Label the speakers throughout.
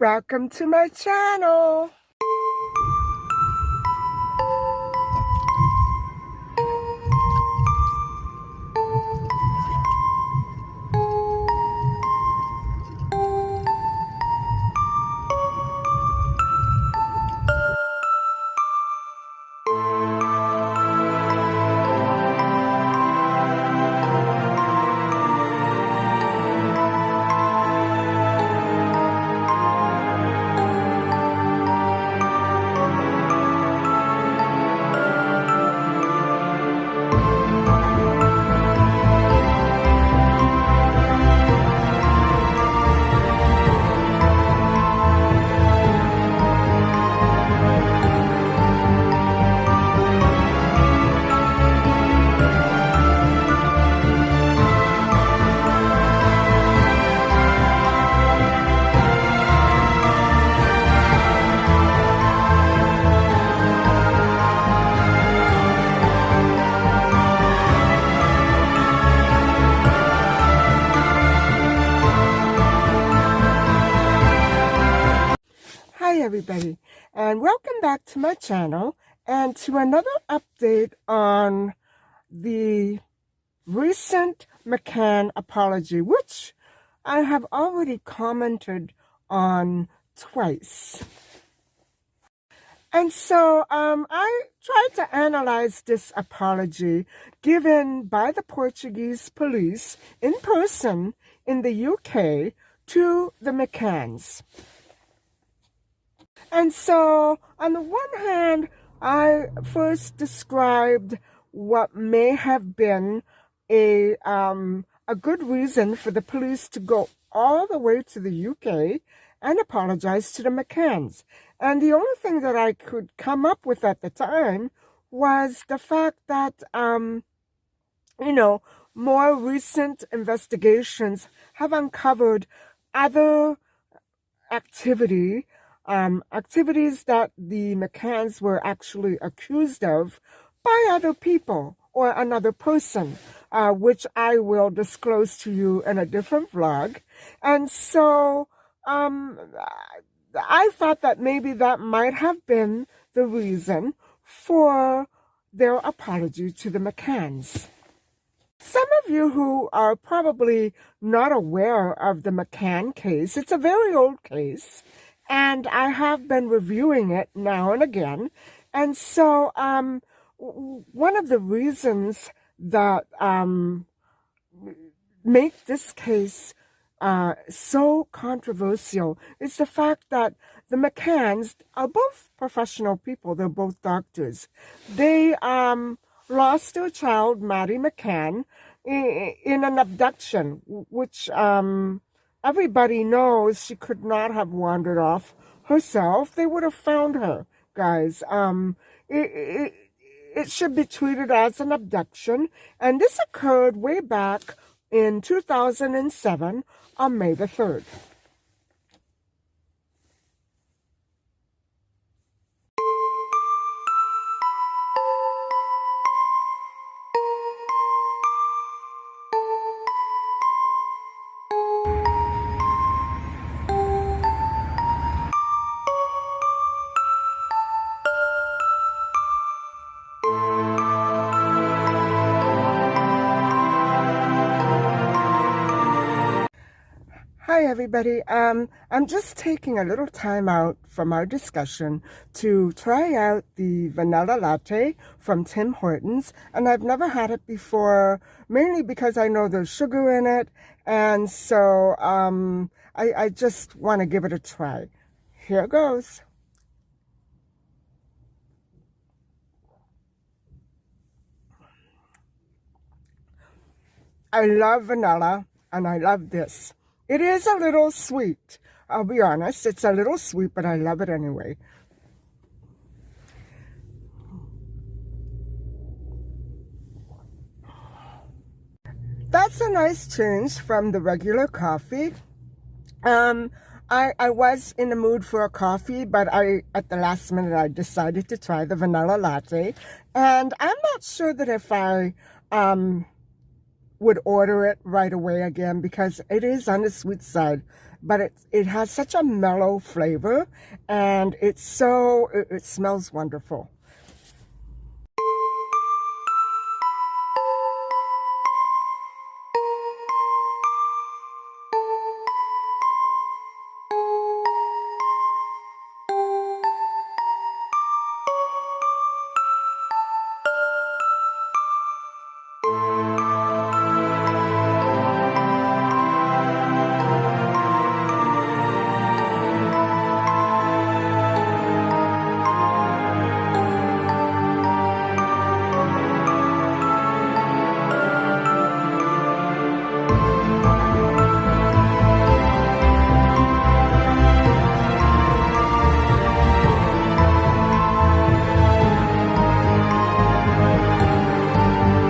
Speaker 1: welcome to my channel. Hi everybody, and welcome back to my channel and to another update on the recent McCann apology, which I have already commented on twice. And so I tried to analyze this apology given by the Portuguese police in person in the UK to the McCanns. And so, on the one hand, I first described what may have been a good reason for the police to go all the way to the UK and apologize to the McCanns. And the only thing that I could come up with at the time was the fact that, more recent investigations have uncovered other activities that the McCanns were actually accused of by other people or another person, which I will disclose to you in a different vlog. And so I thought that maybe that might have been the reason for their apology to the McCanns. Some of you who are probably not aware of the McCann case, it's a very old case, and I have been reviewing it now and again. And so one of the reasons that make this case so controversial is the fact that the McCanns are both professional people. They're both doctors. They lost their child, Maddie McCann, in an abduction, which everybody knows she could not have wandered off herself. They would have found her, guys. It should be treated as an abduction. And this occurred way back in 2007 on May the 3rd. Hi everybody, I'm just taking a little time out from our discussion to try out the vanilla latte from Tim Hortons, and I've never had it before, mainly because I know there's sugar in it, and so I just want to give it a try. Here goes. I love vanilla, and I love this. It is a little sweet. I'll be honest, it's a little sweet, but I love it anyway. That's a nice change from the regular coffee. I was in the mood for a coffee, but at the last minute, I decided to try the vanilla latte. And I'm not sure that if I would order it right away again, because it is on the sweet side. but it has such a mellow flavor, and it smells wonderful.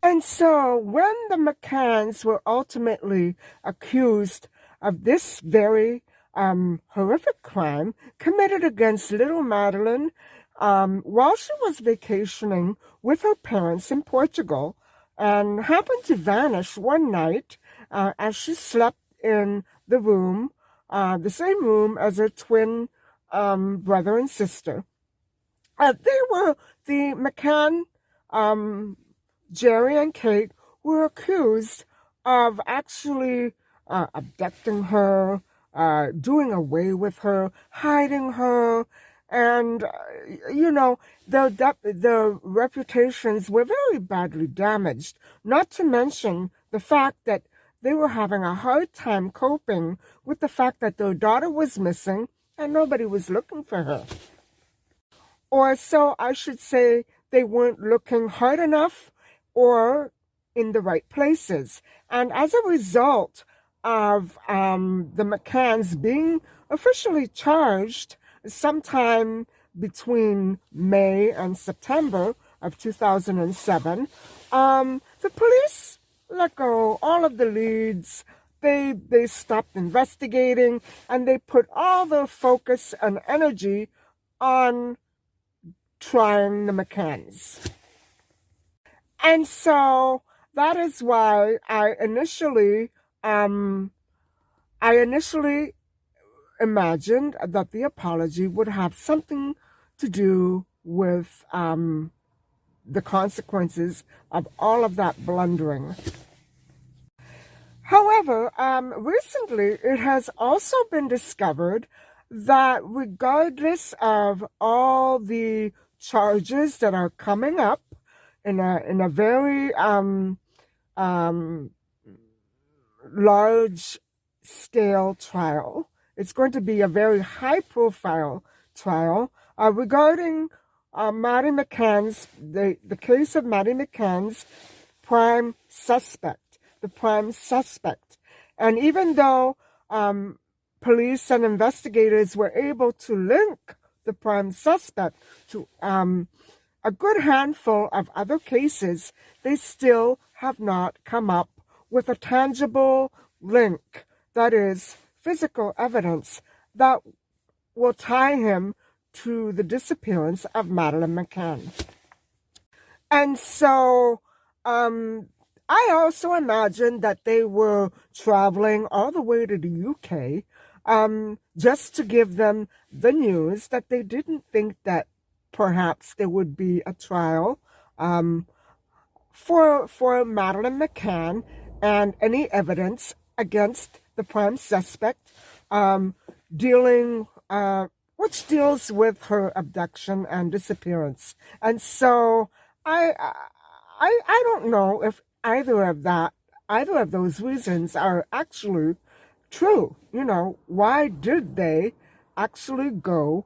Speaker 1: And so when the McCanns were ultimately accused of this very horrific crime committed against little Madeline while she was vacationing with her parents in Portugal, and happened to vanish one night as she slept in the room, the same room as her twin brother and sister. The McCann, Jerry and Kate, were accused of actually abducting her, doing away with her, hiding her, and their reputations were very badly damaged. Not to mention the fact that they were having a hard time coping with the fact that their daughter was missing and nobody was looking for her. Or so I should say, they weren't looking hard enough or in the right places. And as a result of the McCanns being officially charged sometime between May and September of 2007, the police let go all of the leads. They stopped investigating, and they put all their focus and energy on trying the McCanns. And so that is why I initially imagined that the apology would have something to do with the consequences of all of that blundering. However, recently it has also been discovered that regardless of all the charges that are coming up in a very large scale trial, it's going to be a very high profile trial regarding Maddie McCann's, the case of Maddie McCann's prime suspect, the prime suspect. And even though police and investigators were able to link the prime suspect to a good handful of other cases, they still have not come up with a tangible link, that is, physical evidence, that will tie him to the disappearance of Madeline McCann. And so I also imagined that they were traveling all the way to the UK just to give them the news that they didn't think that perhaps there would be a trial for Madeline McCann and any evidence against the prime suspect which deals with her abduction and disappearance. And so I don't know if either of those reasons are actually true. Why did they actually go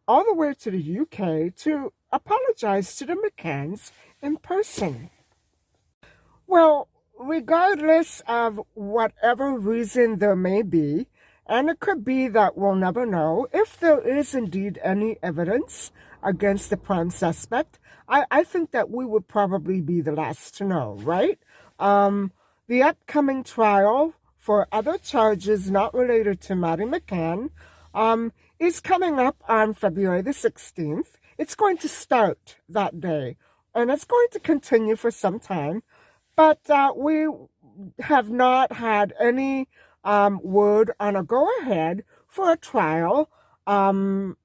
Speaker 1: all the way to the UK to apologize to the McCanns in person? Well, regardless of whatever reason there may be, and it could be that we'll never know, if there is indeed any evidence against the prime suspect, I think that we would probably be the last to know, right? The upcoming trial for other charges not related to Maddie McCann is coming up on February the 16th. It's going to start that day, and it's going to continue for some time. But we have not had any word on a go-ahead for a trial of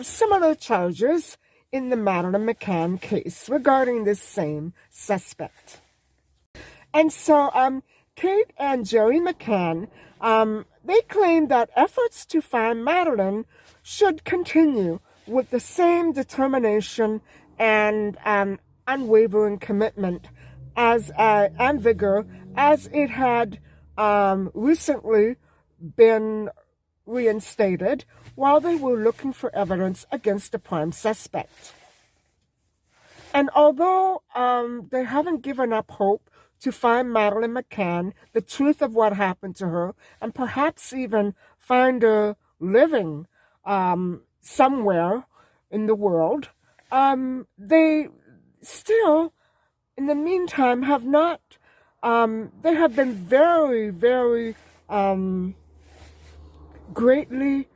Speaker 1: similar charges in the Madeline McCann case regarding this same suspect. And so Kate and Jerry McCann, they claim that efforts to find Madeline should continue with the same determination and unwavering commitment and vigor as it had recently been reinstated while they were looking for evidence against the prime suspect. And although they haven't given up hope to find Madeline McCann, the truth of what happened to her, and perhaps even find her living somewhere in the world, they still, in the meantime, have not, they have been very, very greatly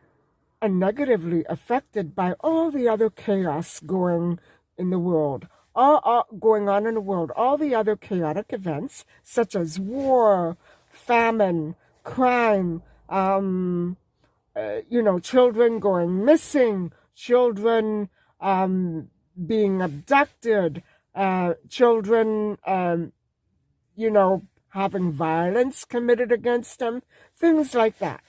Speaker 1: and negatively affected by all the other chaos going in the world, all going on in the world, all the other chaotic events such as war, famine, crime, children going missing, children being abducted, children, having violence committed against them, things like that.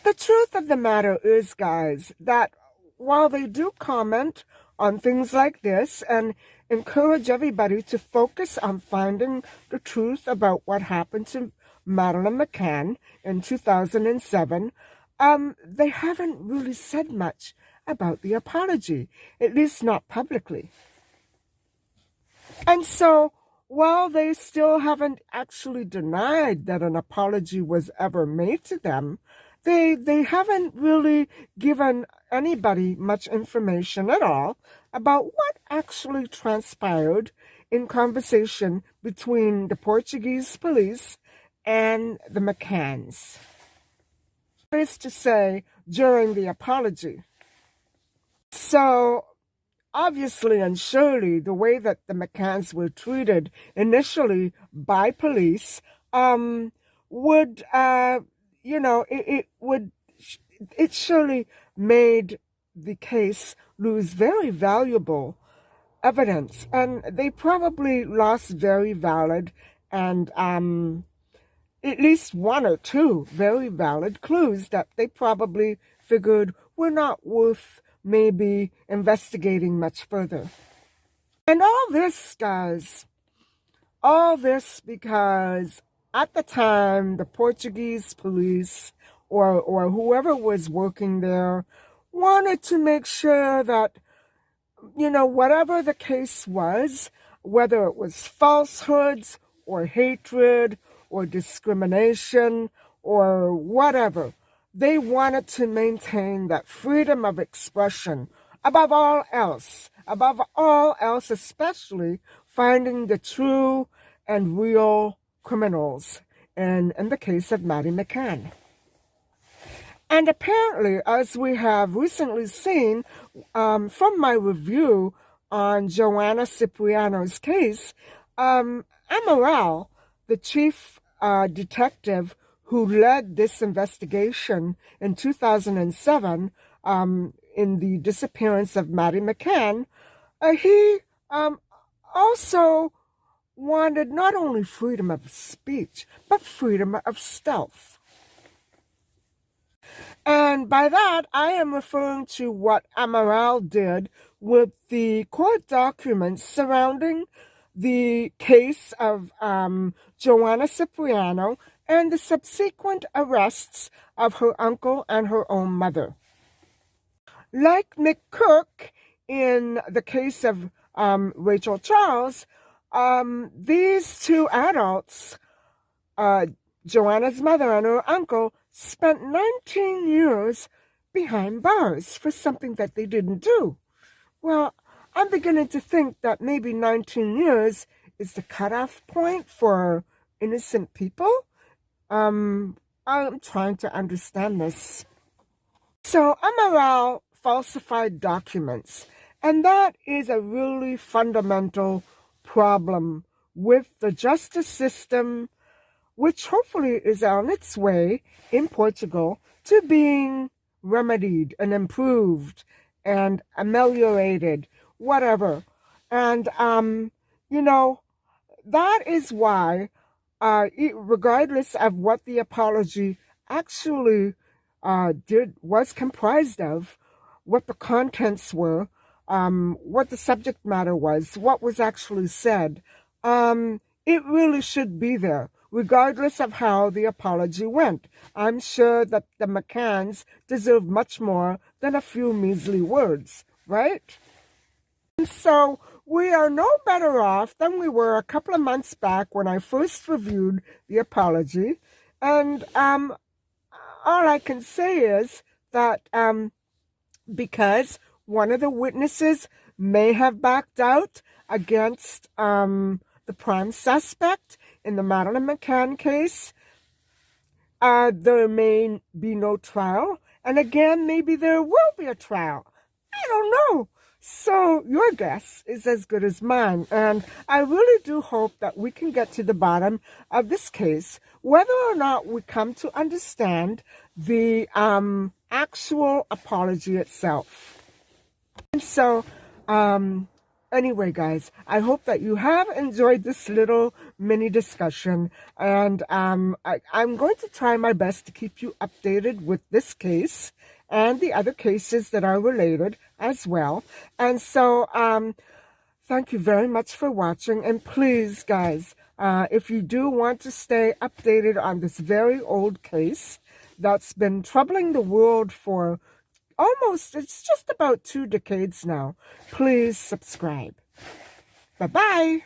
Speaker 1: The truth of the matter is, guys, that while they do comment on things like this and encourage everybody to focus on finding the truth about what happened to Madeline McCann in 2007, they haven't really said much about the apology, at least not publicly. And so, while they still haven't actually denied that an apology was ever made to them, they haven't really given anybody much information at all about what actually transpired in conversation between the Portuguese police and the McCanns. That is to say, during the apology. So, obviously and surely, the way that the McCanns were treated initially by police would it surely made the case lose very valuable evidence, and they probably lost very valid and at least one or two very valid clues that they probably figured were not worth maybe investigating much further. And all this, guys, all this because at the time, the Portuguese police or whoever was working there wanted to make sure that, whatever the case was, whether it was falsehoods or hatred or discrimination or whatever, they wanted to maintain that freedom of expression above all else, especially finding the true and real criminals in the case of Maddie McCann. And apparently, as we have recently seen from my review on Joanna Cipriano's case, Amaral, the chief detective who led this investigation in 2007 in the disappearance of Maddie McCann, he also wanted not only freedom of speech, but freedom of stealth. And by that, I am referring to what Amaral did with the court documents surrounding the case of Joanna Cipriano and the subsequent arrests of her uncle and her own mother. Like McCook in the case of Rachel Charles, these two adults, Joanna's mother and her uncle, spent 19 years behind bars for something that they didn't do. Well, I'm beginning to think that maybe 19 years is the cutoff point for innocent people. I'm trying to understand this. So Amaral falsified documents, and that is a really fundamental problem with the justice system which hopefully is on its way in Portugal to being remedied and improved and ameliorated, whatever. And, you know, that is why, regardless of what the apology actually was comprised of, what the contents were, what the subject matter was, what was actually said, it really should be there, regardless of how the apology went. I'm sure that the McCanns deserve much more than a few measly words, right? And so we are no better off than we were a couple of months back when I first reviewed the apology. And all I can say is that because one of the witnesses may have backed out against the prime suspect in the Madeline McCann case, there may be no trial. And again, maybe there will be a trial. I don't know. So your guess is as good as mine. And I really do hope that we can get to the bottom of this case, whether or not we come to understand the actual apology itself. And so, anyway, guys, I hope that you have enjoyed this little mini discussion, and I'm going to try my best to keep you updated with this case and the other cases that are related as well. And so, thank you very much for watching, and please, guys, if you do want to stay updated on this very old case that's been troubling the world for it's just about 2 decades now, please subscribe. Bye-bye.